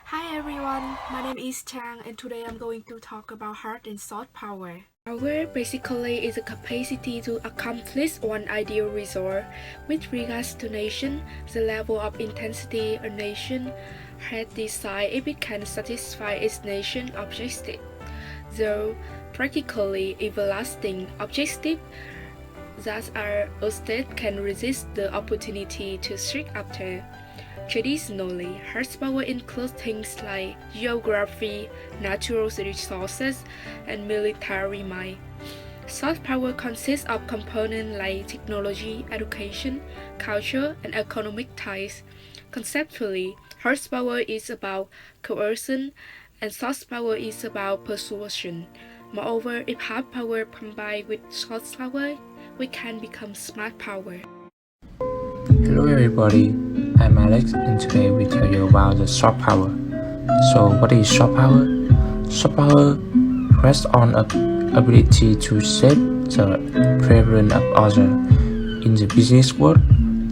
Hi everyone, my name is Chang and today I'm going to talk about hard and soft power. Power basically is a capacity to accomplish one ideal result. With regards to nation, the level of intensity a nation has decided if it can satisfy its nation objective. Though practically everlasting objective that a state can resist the opportunity to seek after. Traditionally, hard power includes things like geography, natural resources, and military might. Soft power consists of components like technology, education, culture, and economic ties. Conceptually, hard power is about coercion, and soft power is about persuasion. Moreover, if hard power combined with soft power, we can become smart power. Hello everybody, I'm Alex and today we tell you about the soft power. So what is soft power? Soft power rests on ability to shape the preference of others. In the business world,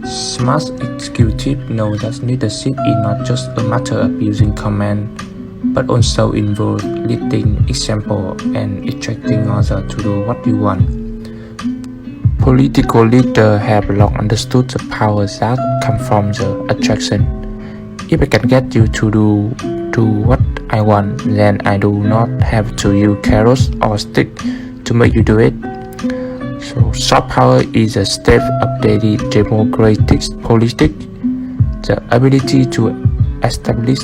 smart executives know that leadership is not just a matter of using command, but also involves leading example and attracting others to do what you want. Political leaders have long understood the power that comes from the attraction. If I can get you to do what I want, then I do not have to use carrots or stick to make you do it. So soft power is a step of daily democratic politics. The ability to establish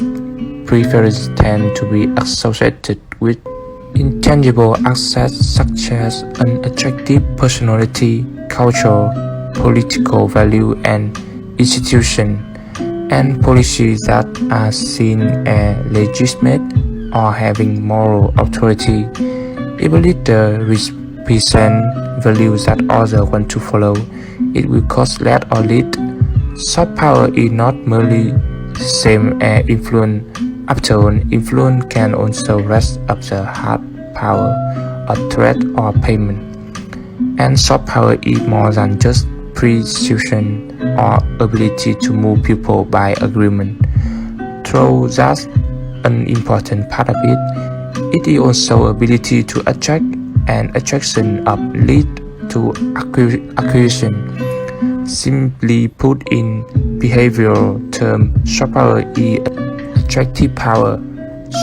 preferences tend to be associated with intangible assets such as an attractive personality, culture, political value, and institution, and policies that are seen as legitimate or having moral authority. If a leader represents values that others want to follow, it will cause lead or lead. Soft power is not merely the same as influence. After all, influence can also rest up the hard power of threat or payment. And soft power is more than just persuasion or ability to move people by agreement. Though that's an important part of it, it is also ability to attract, and attraction of lead to acquisition. Simply put in behavioral terms, soft power is attractive power.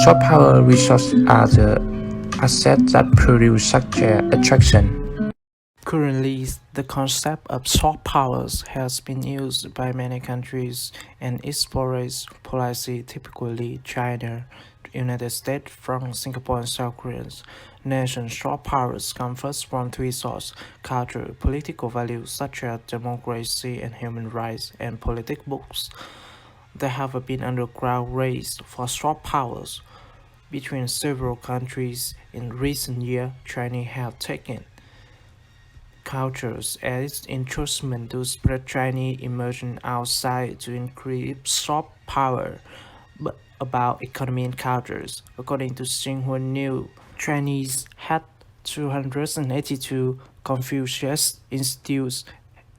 Soft power resources are the assets that produce such attraction. Currently, the concept of soft powers has been used by many countries and explores policy, typically China, United States, France, Singapore, and South Korea. Nation soft powers come first from three sources: culture, political values such as democracy and human rights, and political books. There have been underground race for soft powers between several countries in recent years. China has taken cultures as its endorsement to spread Chinese immersion outside to increase soft power. But about economy and cultures, according to Xinhua News, Chinese had 282 Confucius institutes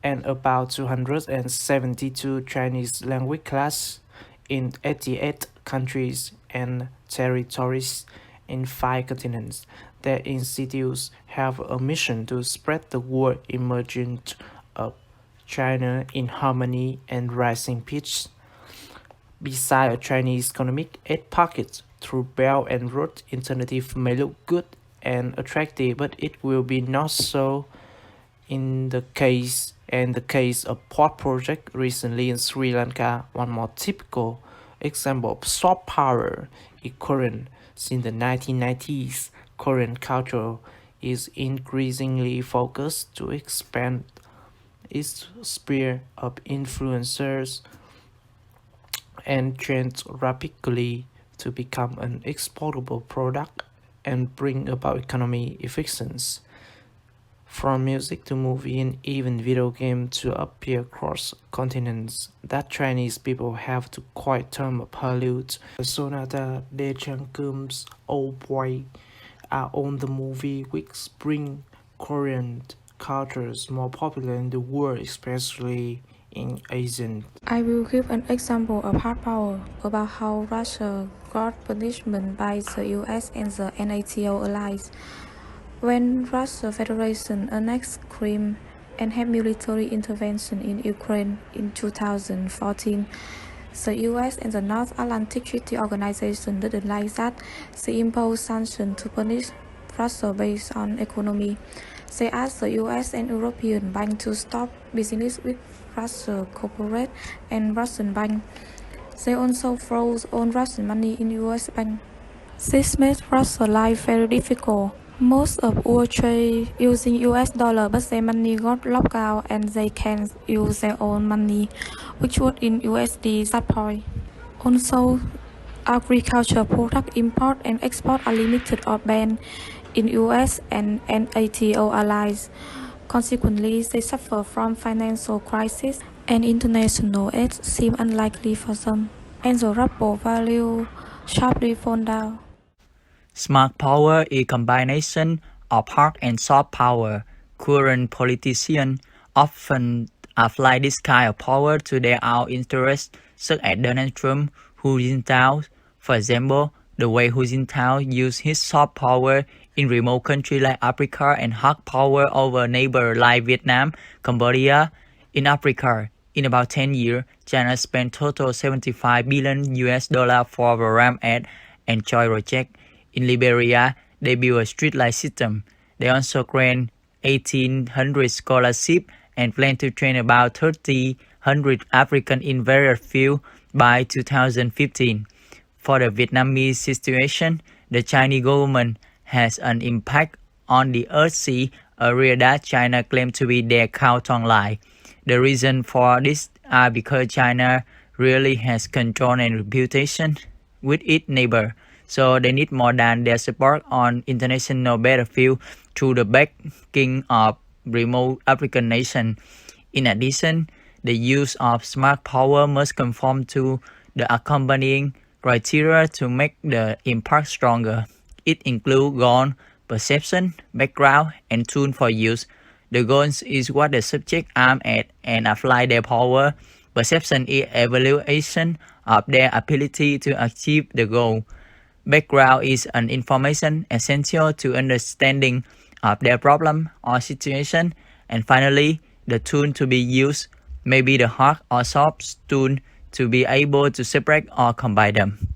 and about 272 Chinese language classes in 88 countries and territories in 5 continents. Their institutes have a mission to spread the word emergent of China in harmony and rising peace. Besides a Chinese economic aid pocket through Belt and Road alternative may look good and attractive, but it will be not so in the case of port project recently in Sri Lanka. One more typical example of soft power is Korean. Since the 1990s, Korean culture is increasingly focused to expand its sphere of influencers and change rapidly to become an exportable product and bring about economic efficiency. From music to movie and even video game to appear across continents that Chinese people have to quite term of Hollywood. Sonata Daechangkum's Old Boy are on the movie which bring Korean cultures more popular in the world, especially in Asian. I will give an example of hard power about how Russia got punishment by the US and the NATO allies. When Russia Federation annexed Crimea and had military intervention in Ukraine in 2014, the US and the North Atlantic Treaty Organization didn't like that. They imposed sanctions to punish Russia based on economy. They asked the US and European banks to stop business with Russia corporate and Russian bank. They also froze all Russian money in US bank. This made Russia's life very difficult. Most of our trade using US dollar, but their money got locked out and they can't use their own money, which was in USD at that point. Also, agriculture product import and export are limited or banned in US and NATO allies. Consequently, they suffer from financial crisis and international aid seem unlikely for them, and the ruble value sharply fall down. Smart power is a combination of hard and soft power. Current politicians often apply this kind of power to their own interests, such as Donald Trump, Hu Jintao. For example, the way Hu Jintao used his soft power in remote countries like Africa and hard power over neighbors like Vietnam, Cambodia. In Africa, in about 10 years, China spent total 75 billion US dollar for the RAM Act and Joy project. In Liberia, they built a street light system. They also grant 1,800 scholarships and plan to train about 3,000 Africans in various fields by 2015. For the Vietnamese situation, the Chinese government has an impact on the Earth Sea area that China claims to be their Canton line. The reason for this are because China really has control and reputation with its neighbor, so they need more than their support on international battlefield through the backing of remote African nations. In addition, the use of smart power must conform to the accompanying criteria to make the impact stronger. It includes goal, perception, background, and tool for use. The goal is what the subject aim at and apply their power. Perception is evaluation of their ability to achieve the goal. Background is an information essential to understanding of their problem or situation. And finally, the tool to be used may be the hard or soft tool to be able to separate or combine them.